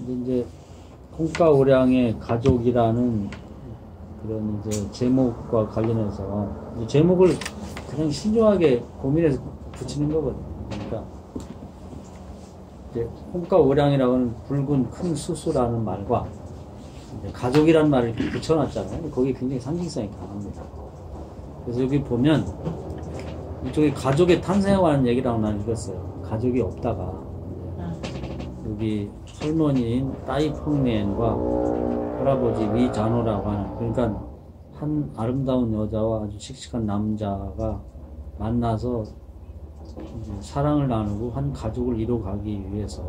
이제 홍가오량의 가족이라는 그런 이제 제목과 관련해서 이 제목을 그냥 신중하게 고민해서 붙이는 거거든요. 그러니까 이제 홍가오량이라고 하는 붉은 큰 수수라는 말과 이제 가족이라는 말을 이렇게 붙여놨잖아요. 거기 굉장히 상징성이 강합니다. 그래서 여기 보면 이쪽에 가족의 탄생에 관한 얘기라고 난 읽었어요. 가족이 없다가 여기 할머니인 따이펑리엔과 할아버지 위자노라고 하는, 그러니까 한 아름다운 여자와 아주 씩씩한 남자가 만나서 사랑을 나누고 한 가족을 이뤄가기 위해서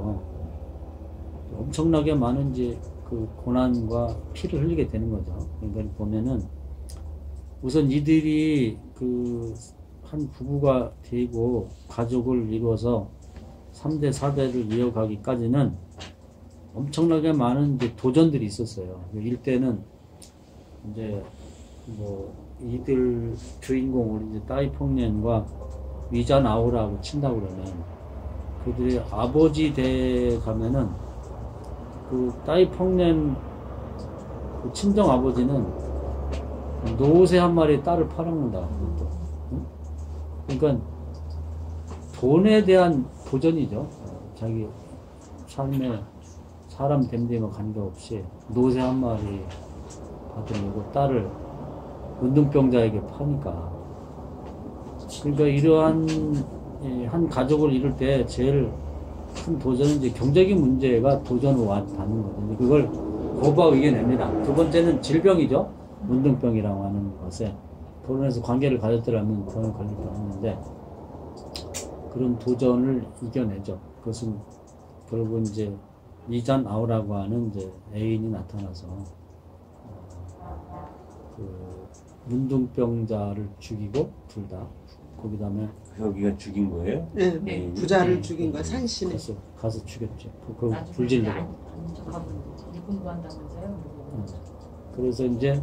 엄청나게 많은 이제 그 고난과 피를 흘리게 되는 거죠. 그러니까 보면은 우선 이들이 그 한 부부가 되고 가족을 이루어서 3대, 4대를 이어가기까지는 엄청나게 많은 이제 도전들이 있었어요. 일대는 이제 뭐 이들 주인공을 이제 따이펑년과 위자나오라고 친다고 그러면 그들의 아버지 대 가면은 그 따이펑년 그 친정 아버지는 노새 한 마리의 딸을 팔아먹는다. 그러니까 돈에 대한 도전이죠. 자기 삶에 사람 됨됨과 관계없이 노새 한 마리 받으려고 딸을 운동병자에게 파니까. 그러니까 이러한 한 가족을 이룰 때 제일 큰 도전은 이제 경제적인 문제가 도전으로 닿는 거죠. 그걸 거부하고 이겨냅니다. 두 번째는 질병이죠. 운동병이라고 하는 것에 돈을 해서 관계를 가졌더라면 돈을 걸릴 뻔했는데 그런 도전을 이겨내죠. 그것은 결국은 이제 리잔 아우라고 하는 이제 애인이 나타나서 그 문둥병자를 죽이고 둘 다 거기 다음에 여기가 죽인 거예요? 네, 네. 부자를 죽인 거야. 산신에 가서 죽였죠. 그 불질르고. 그래서 이제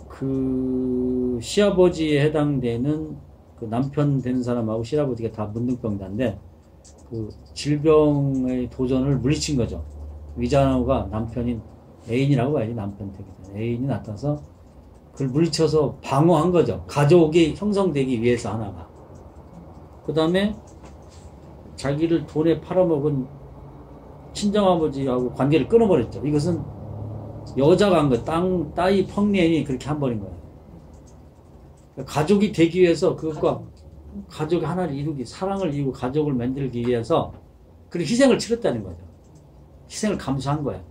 그 시아버지에 해당되는 그 남편 되는 사람하고 시아버지가 다 문둥병자인데 그 질병의 도전을 물리친 거죠. 위자나오가 남편인 애인이라고 봐야지. 남편 되기 전에 애인이 나타나서 그걸 물리쳐서 방어한 거죠. 가족이 형성되기 위해서 하나가. 그 다음에 자기를 돈에 팔아먹은 친정아버지하고 관계를 끊어버렸죠. 이것은 여자가 한 거예요. 따이 펑리엔이 그렇게 한 번인 거예요. 가족이 되기 위해서 그것과 가족 하나를 이루기, 사랑을 이루고 가족을 만들기 위해서 그런 희생을 치렀다는 거죠. 희생을 감수한 거예요.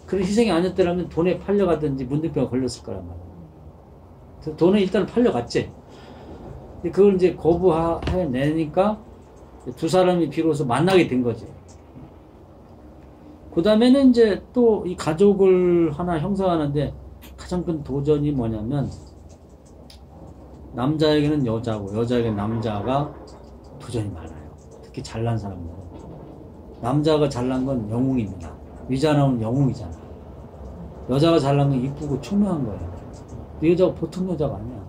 그런 희생이 아니었더라면 돈에 팔려가든지 문둥병에 걸렸을 거란 말이에요. 그래서 돈에 일단 팔려갔지. 근데 그걸 이제 거부해내니까 두 사람이 비로소 만나게 된 거지. 그 다음에는 이제 또 이 가족을 하나 형성하는데 가장 큰 도전이 뭐냐면 남자에게는 여자고 여자에게는 남자가 도전이 많아요. 특히 잘난 사람들은. 남자가 잘난 건 영웅입니다. 위자나오는 영웅이잖아. 여자가 잘난 건 이쁘고 총명한 거예요. 이 여자가 보통 여자가 아니야.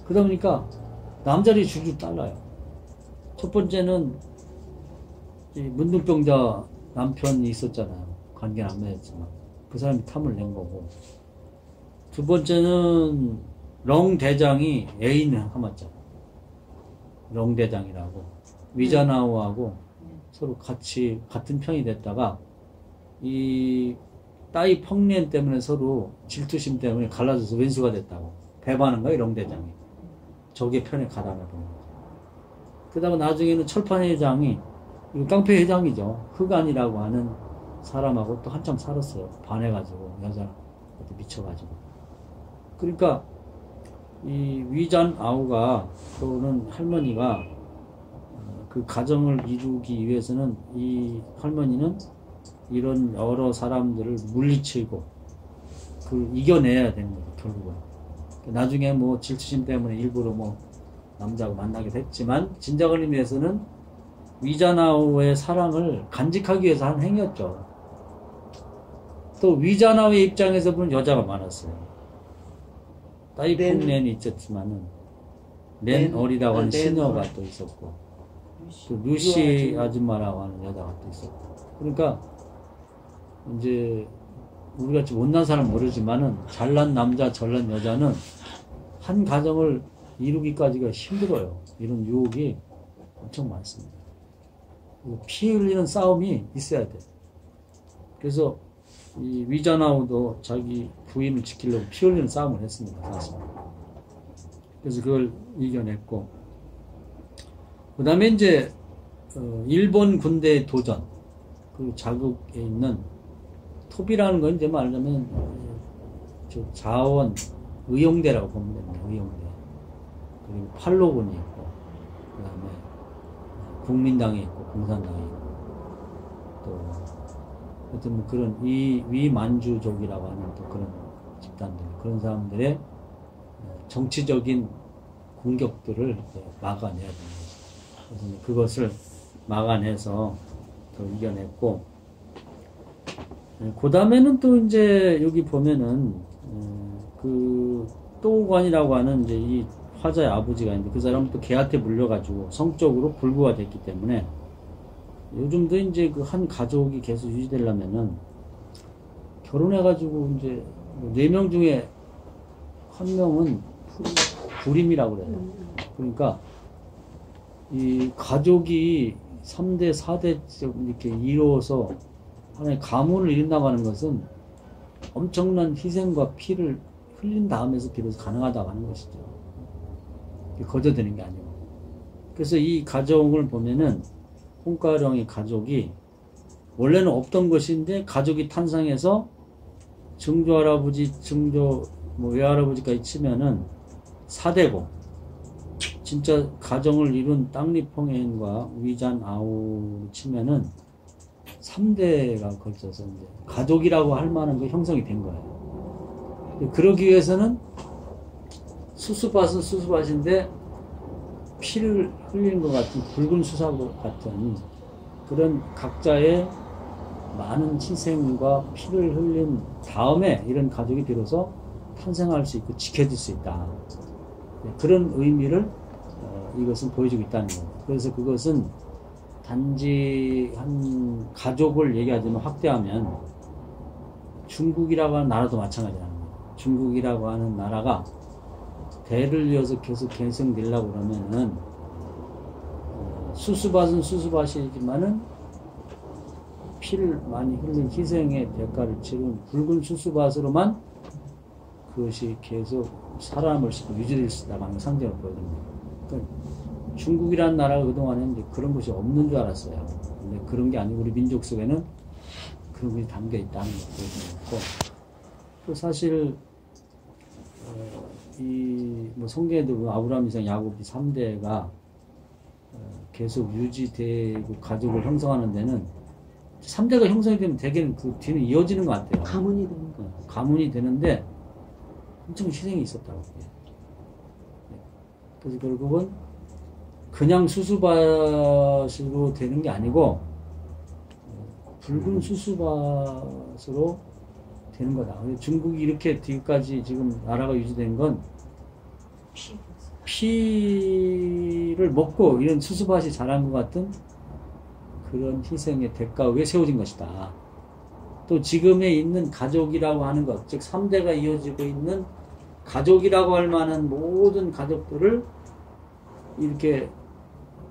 그러다 보니까 남자들이 줄줄 달라요. 첫 번째는 이 문둥병자 남편이 있었잖아요. 관계는 안 맺었지만 그 사람이 탐을 낸 거고. 두 번째는 렁 대장이 애인을 함았잖아. 렁 대장이라고 위자나오하고 서로 같이 같은 편이 됐다가 이 따이 펑리엔 때문에 서로 질투심 때문에 갈라져서 왼수가 됐다고 배반한 거야. 렁 대장이 적의 편에 가담해 본 거죠. 그다음에 나중에는 철판 회장이 이거 깡패 회장이죠. 흑안이라고 하는 사람하고 또 한참 살았어요. 반해가지고 여자한테 미쳐가지고. 그러니까 이 위잔 아우가 또는 할머니가 그 가정을 이루기 위해서는 이 할머니는 이런 여러 사람들을 물리치고 그 이겨내야 되는 거죠. 결국은. 나중에 뭐 질투심 때문에 일부러 뭐 남자하고 만나기도 했지만 진정한 의미에서는 위자나오의 사랑을 간직하기 위해서 한 행위였죠. 또 위자나오의 입장에서 보면 여자가 많았어요. 따이펑렌이 있었지만은 렌 어리라고 하는 시녀가 또 있었고 또 루시 아줌마라고 하는 여자가 또 있었고 그러니까 이제 우리같이 못난 사람 모르지만은 잘난 남자, 잘난 여자는 한 가정을 이루기까지가 힘들어요. 이런 유혹이 엄청 많습니다. 피 흘리는 싸움이 있어야 돼. 그래서 이 위자나우도 자기 부인을 지키려고 피 흘리는 싸움을 했습니다. 사실. 그래서 그걸 이겨냈고, 그 다음에 이제 일본 군대의 도전, 그 자국에 있는 토비라는 건 이제 말하자면 저 자원 의용대라고 보면 됩니다. 의용대. 그리고 팔로군이 있고, 그 다음에 국민당이 있고, 공산당이 있고, 또 하여튼 뭐 그런 위만주족이라고 하는 또 그런 집단들, 그런 사람들의 정치적인 공격들을 막아내야 되는 거죠. 그래서 그것을 막아내서 또 이겨냈고, 그 다음에는 또 이제 여기 보면은 그 또관이라고 하는 이제 이 화자의 아버지가 있는데 그 사람은 또 개한테 물려가지고 성적으로 불구가 됐기 때문에 요즘도 이제 그 한 가족이 계속 유지되려면은 결혼해가지고 이제 4명 중에 1명은 불임이라고 그래요. 그러니까 이 가족이 3대, 4대 이렇게 이루어서 하나의 가문을 이룬다고 하는 것은 엄청난 희생과 피를 흘린 다음에서 비로소 가능하다고 하는 것이죠. 거저되는 게 아니고. 그래서 이 가정을 보면은 홍가령의 가족이 원래는 없던 것인데 가족이 탄생해서 증조할아버지, 뭐 외할아버지까지 치면은 4대고 진짜 가정을 이룬 땅리펑엔과 위잔아우를 치면은 3대가 걸쳐서 이제 가족이라고 할 만한 게 형성이 된 거예요. 그러기 위해서는 수수밭은 수수밭인데 피를 흘리는 것 같은 붉은 수사밭 같은 그런 각자의 많은 희생과 피를 흘린 다음에 이런 가족이 비로소 탄생할 수 있고 지켜질 수 있다. 그런 의미를 이것은 보여주고 있다는 거예요. 그래서 그것은 단지 한 가족을 얘기하자면 확대하면 중국이라고 하는 나라도 마찬가지라는 거예요. 중국이라고 하는 나라가 대를 이어서 계속 계승되려고 그러면은 수수밭은 수수밭이지만은 피를 많이 흘린 희생의 대가를 치른 붉은 수수밭으로만 그것이 계속 살아남을 수 있고 유지될 수 있다는 상징을 보여줍니다. 그러니까 중국이라는 나라가 그동안에 이제 그런 것이 없는 줄 알았어요. 근데 그런 게 아니고 우리 민족 속에는 그런 것이 담겨 있다는 걸 보여주고, 또 사실 뭐 성경에도 아브라함, 이삭, 야곱 이 3대가 계속 유지되고 가족을 형성하는 데는 3대가 형성이 되면 대개는 그 뒤는 이어지는 것 같아요. 가문이 되는 거. 가문이 되는데 엄청 희생이 있었다고. 그래서 결국은 그냥 수수밭으로 되는 게 아니고 붉은 수수밭으로 되는 거다. 중국이 이렇게 뒤까지 지금 나라가 유지된 건 피를 먹고 이런 수수밭이 자란 것 같은 그런 희생의 대가 위에 세워진 것이다. 또 지금에 있는 가족이라고 하는 것, 즉 3대가 이어지고 있는 가족이라고 할 만한 모든 가족들을 이렇게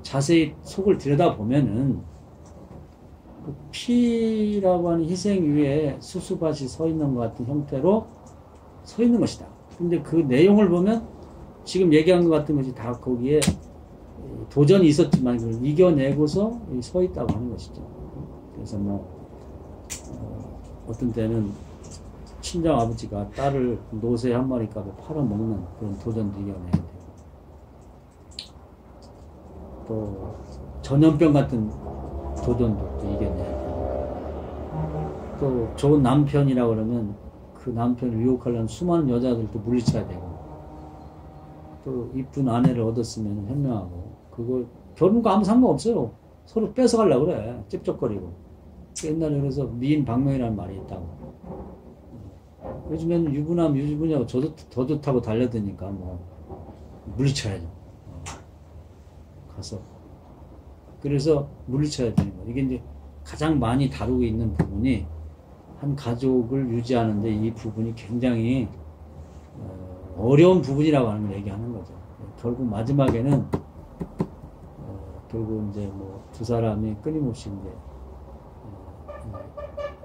자세히 속을 들여다보면은 그 피라고 하는 희생 위에 수수밭이 서 있는 것 같은 형태로 서 있는 것이다. 근데 그 내용을 보면 지금 얘기한 것 같은 것이 다 거기에 도전이 있었지만 그걸 이겨내고서 서 있다고 하는 것이죠. 그래서 뭐 어떤 때는 친정 아버지가 딸을 노새 한 마리 값에 팔아먹는 그런 도전도 이겨내야 되고, 또 전염병 같은 도전도 또 이겨내야 되고, 또 좋은 남편이라 그러면 그 남편을 유혹하려는 수많은 여자들도 물리쳐야 되고, 또 이쁜 아내를 얻었으면 현명하고, 그거 결혼과 아무 상관없어요. 서로 뺏어가려고 그래. 찝쩍거리고. 옛날에 그래서 미인 박명이라는 말이 있다고. 요즘에는 유부남 유부녀하고 더 좋다고 달려드니까 뭐 물리쳐야죠. 가서. 그래서 물리쳐야 되는 거예요. 이게 이제 가장 많이 다루고 있는 부분이 한 가족을 유지하는데 이 부분이 굉장히 어려운 부분이라고 하는 걸 얘기하는 거죠. 결국 마지막에는 결국 이제 뭐 두 사람이 끊임없이 이제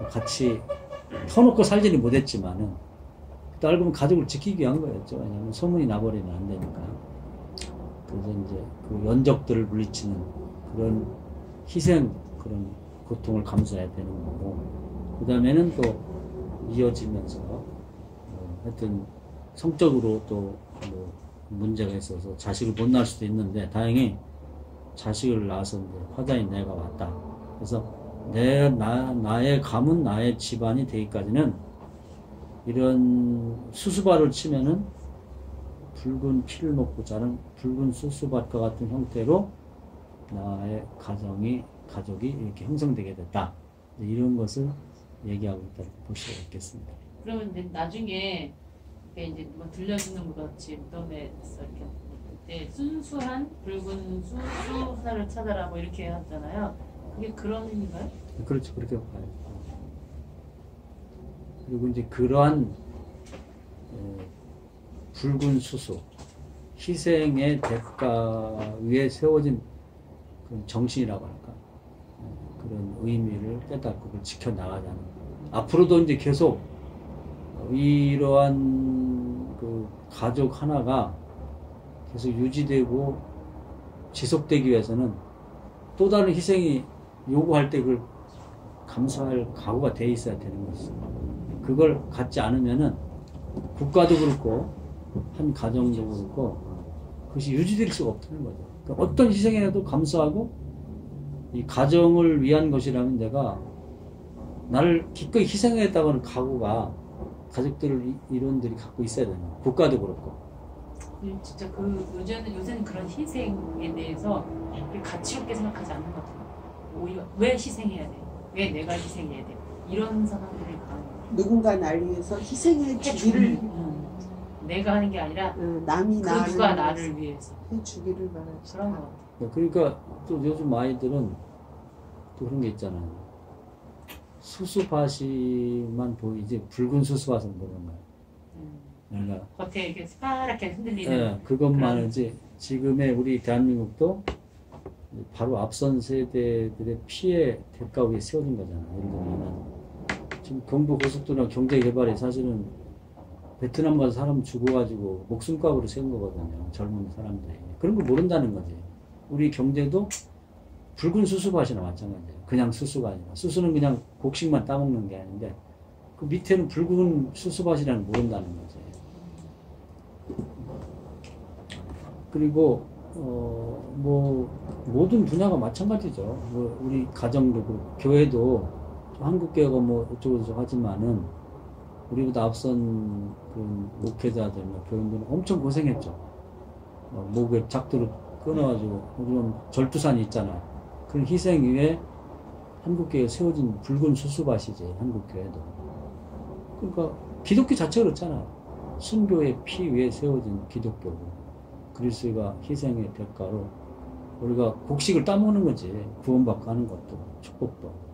같이 터놓고 살지는 못했지만은 알고 보면 가족을 지키기 위한 거였죠. 왜냐하면 소문이 나버리면 안 되니까. 그래서 이제 그 연적들을 물리치는 그런 희생, 그런 고통을 감수해야 되는 거고, 그 다음에는 또 이어지면서 하여튼 성적으로 또 뭐 문제가 있어서 자식을 못 낳을 수도 있는데, 다행히 자식을 낳아서 이제 화자인 내가 왔다. 그래서 나의 가문, 나의 집안이 되기까지는 이런 수수밭을 치면은 붉은 피를 먹고 자란 붉은 수수밭과 같은 형태로 나의 가족이 이렇게 형성되게 됐다. 이런 것을 얘기하고 있다고 볼 수가 있겠습니다. 그러면 이제 나중에 이제 뭐 들려주는 것 같이 무덤에서 이렇게 그때 순수한 붉은 수수 하나를 찾아라 뭐 이렇게 하잖아요. 그게 그런 의미인가요? 그렇죠. 그렇게 봐요. 그리고 이제 그러한 붉은 수수, 희생의 대가 위에 세워진 그런 정신이라고 할까, 그런 의미를 깨닫고 그걸 지켜나가자는, 앞으로도 이제 계속 이러한 그 가족 하나가 계속 유지되고 지속되기 위해서는 또 다른 희생이 요구할 때 그걸 감수할 각오가 돼 있어야 되는 것입니다. 그걸 갖지 않으면은 국가도 그렇고 한 가정도 그렇고 그것이 유지될 수가 없다는 거죠. 그러니까 어떤 희생이라도 감수하고 이 가정을 위한 것이라면 내가 나를 기꺼이 희생하겠다고 하는 각오가 가족들을 이론들이 갖고 있어야 되는 거예요. 국가도 그렇고. 진짜 그 요새는 그런 희생에 대해서 가치 있게 생각하지 않는 것 같아요. 오히려 왜 희생해야 돼? 왜 내가 희생해야 돼? 이런 사람들이 많아요. 누군가 날 위해서 희생해 주기를 내가 하는 게 아니라 남이 그 누가 나를 위해서 해주기를 바라지. 그런 것 같아요. 그러니까 또 요즘 아이들은 또 그런 게 있잖아요. 수수밭이만 보이지 붉은 수수밭은 모르는 거예요. 그러니까 겉에 이렇게 스파랗게 흔들리는. 예, 그것만이지 지금의 우리 대한민국도 바로 앞선 세대들의 피해 대가 위에 세워진 거잖아요. 예를 들면은 지금 경부고속도로나 경제개발이 사실은 베트남 가서 사람 죽어가지고 목숨값으로 세운 거거든요. 젊은 사람들이. 그런 거 모른다는 거지. 우리 경제도 붉은 수수밭이나 마찬가지예요. 그냥 수수가 아니라. 수수는 그냥 곡식만 따먹는 게 아닌데 그 밑에는 붉은 수수밭이라는 걸 모른다는 거지. 그리고 뭐 모든 분야가 마찬가지죠. 뭐 우리 가정도 그렇고 교회도 한국교회가 뭐 어쩌고저쩌고 하지만은 우리보다 앞선 그 목회자들이나 교인들은 엄청 고생했죠. 목에 작두를 끊어가지고 우리는 절두산이 있잖아요. 그런 희생 위에 한국교회에 세워진 붉은 수수밭이지 한국교회도. 그러니까 기독교 자체가 그렇잖아요. 순교의 피 위에 세워진 기독교고 그리스도가 희생의 대가로 우리가 곡식을 따먹는 거지. 구원받고 하는 것도 축복도.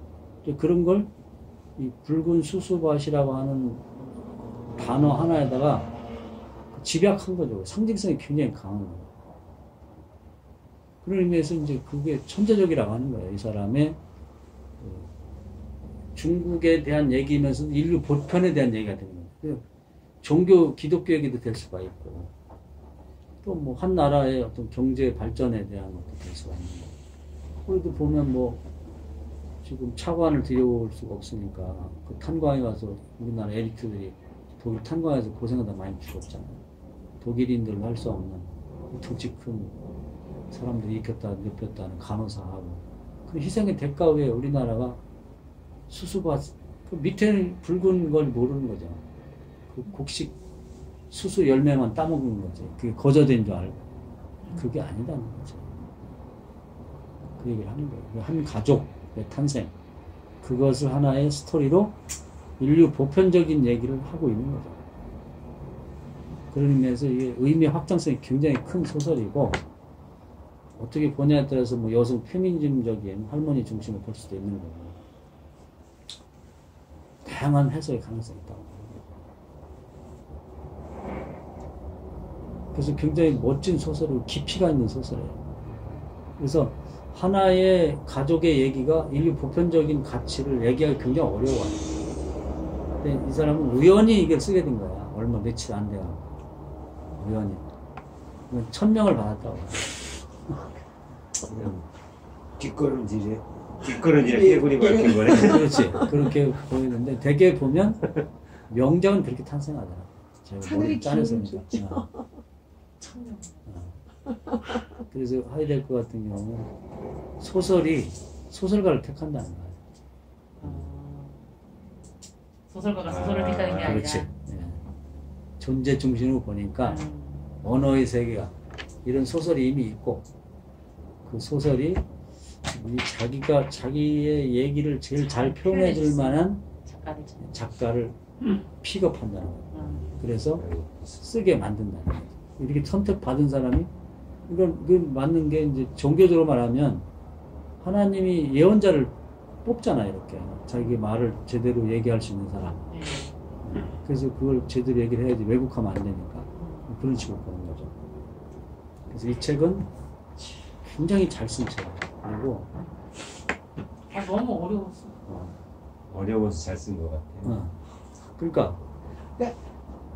그런 걸 이 붉은 수수밭이라고 하는 단어 하나에다가 집약한 거죠. 상징성이 굉장히 강한 거예요. 그런 의미에서 이제 그게 천재적이라고 하는 거예요. 이 사람의 중국에 대한 얘기면서 인류 보편에 대한 얘기가 되는 거예요. 종교, 기독교 얘기도 될 수가 있고 또 뭐 한 나라의 어떤 경제 발전에 대한 것도 될 수가 있는 거고 우리도 보면 뭐 지금 차관을 들여올 수가 없으니까 그 탄광에 가서 우리나라 엘리트들이 독일 탄광에서 고생하다 많이 죽었잖아요. 독일인들은 할 수 없는 덩치 큰 사람들이 익혔다 눕혔다는 간호사하고 그 희생의 대가 위에 우리나라가 수수밭 그 밑에는 붉은 걸 모르는 거죠. 그 곡식 수수 열매만 따먹는 거지. 그게 거저된 줄 알고 그게 아니다는 거죠. 그 얘기를 하는 거예요. 한 가족의 탄생 그것을 하나의 스토리로 인류 보편적인 얘기를 하고 있는 거죠. 그런 의미에서 이게 의미 확장성이 굉장히 큰 소설이고 어떻게 보냐에 따라서 뭐 여성 페미니즘적인 할머니 중심을 볼 수도 있는 거고 다양한 해석의 가능성이 있다고. 그래서 굉장히 멋진 소설이고 깊이가 있는 소설이에요. 그래서 하나의 가족의 얘기가 인류 보편적인 가치를 얘기하기 굉장히 어려워요. 근데 이 사람은 우연히 이걸 쓰게 된 거야. 얼마 며칠 안 돼요. 우연히. 1000명을 받았다고. 뒷걸음질에 개구리 박힌 거네. 그렇지. 그렇게 보이는데 되게 보면 명작은 그렇게 탄생하더라. 제가 하늘이 머리 짜내서 기운이 그러니까. 천명. 그래서 하이데크 같은 경우는 소설가를 택한다는 거야. 소설가가 소설을 택하는 게 그렇지. 아니라. 예. 존재 중심으로 보니까 음. 언어의 세계가 이런 소설이 이미 있고 그 소설이 자기가 자기의 얘기를 제일 잘 표현해 줄 만한 작가를 픽업한다는 거예요. 그래서 쓰게 만든다는 거예요. 이렇게 선택받은 사람이 이건 맞는 게 이제 종교적으로 말하면 하나님이 예언자를 뽑잖아요. 이렇게 자기 말을 제대로 얘기할 수 있는 사람. 그래서 그걸 제대로 얘기를 해야지 왜곡하면 안 되니까 그런 식으로 보는 거죠. 그래서 이 책은 굉장히 잘 쓴 책이에요. 그리고 너무 어려웠어. 어려워서 잘 쓴 것 같아요. 그러니까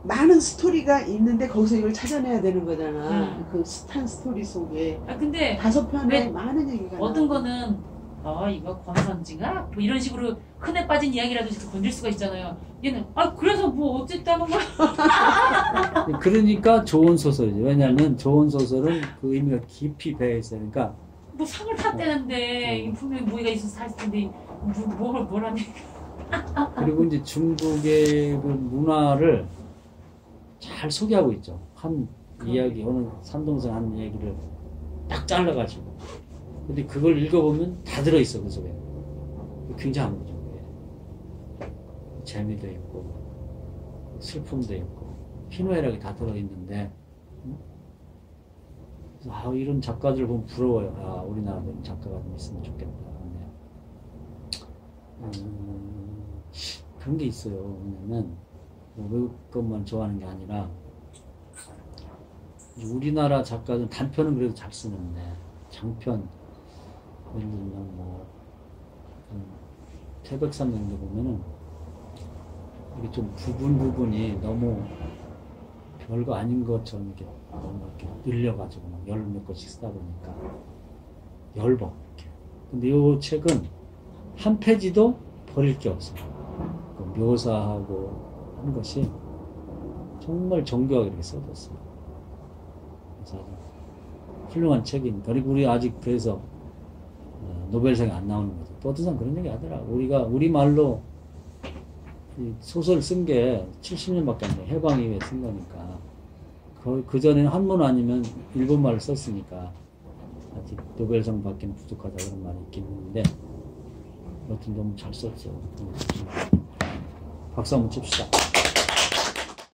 많은 스토리가 있는데 거기서 이걸 찾아내야 되는 거잖아. 그 한 스토리 속에 근데 5편에 많은 얘기가 어떤 나와. 거는 이거 권선징악? 뭐 이런 식으로 큰애 빠진 이야기라도 이렇게 건질 수가 있잖아요. 얘는 그래서 뭐 어쨌다는 거야? 그러니까 좋은 소설이죠. 왜냐하면 좋은 소설은 그 의미가 깊이 배어 있어요. 그러니까 뭐 상을 탔대는데 분명히 뭐가 있어서 살 텐데 뭐라니? 그리고 이제 중국의 그 문화를 잘 소개하고 있죠. 한 이야기, 어느 산동생 한 얘기를 딱 잘라가지고. 근데 그걸 읽어보면 다 들어있어, 그 속에. 굉장한 거죠. 그게. 재미도 있고, 슬픔도 있고, 희노애락이 다 들어있는데, 그래서 이런 작가들 보면 부러워요. 우리나라도 이런 작가가 좀 있으면 좋겠다. 그런 게 있어요. 왜냐면, 외국 것만 좋아하는 게 아니라 우리나라 작가들은 단편은 그래도 잘 쓰는데 장편 예를 들면 태백산명도 보면은 이게 좀 부분이 너무 별거 아닌 것처럼 이렇게 너무 이렇게 늘려가지고 막 열 몇 권씩 쓰다 보니까 열번 이렇게. 근데 이 책은 한 페이지도 버릴 게 없어요. 그 묘사하고 한 것이 정말 정교하게 이렇게 써졌어요. 그래서 아주 훌륭한 책인. 그리고 우리 아직 그래서 노벨상이 안 나오는 거죠. 또 어떤 사람 그런 얘기 하더라. 우리 말로 소설 쓴 게 70년밖에 안 돼. 해방 이후에 쓴 거니까. 그 전에는 한문 아니면 일본말을 썼으니까 아직 노벨상 받기는 부족하다 그런 말이 있긴 있는데 여튼 너무 잘 썼어요. 박수 한번 칩시다.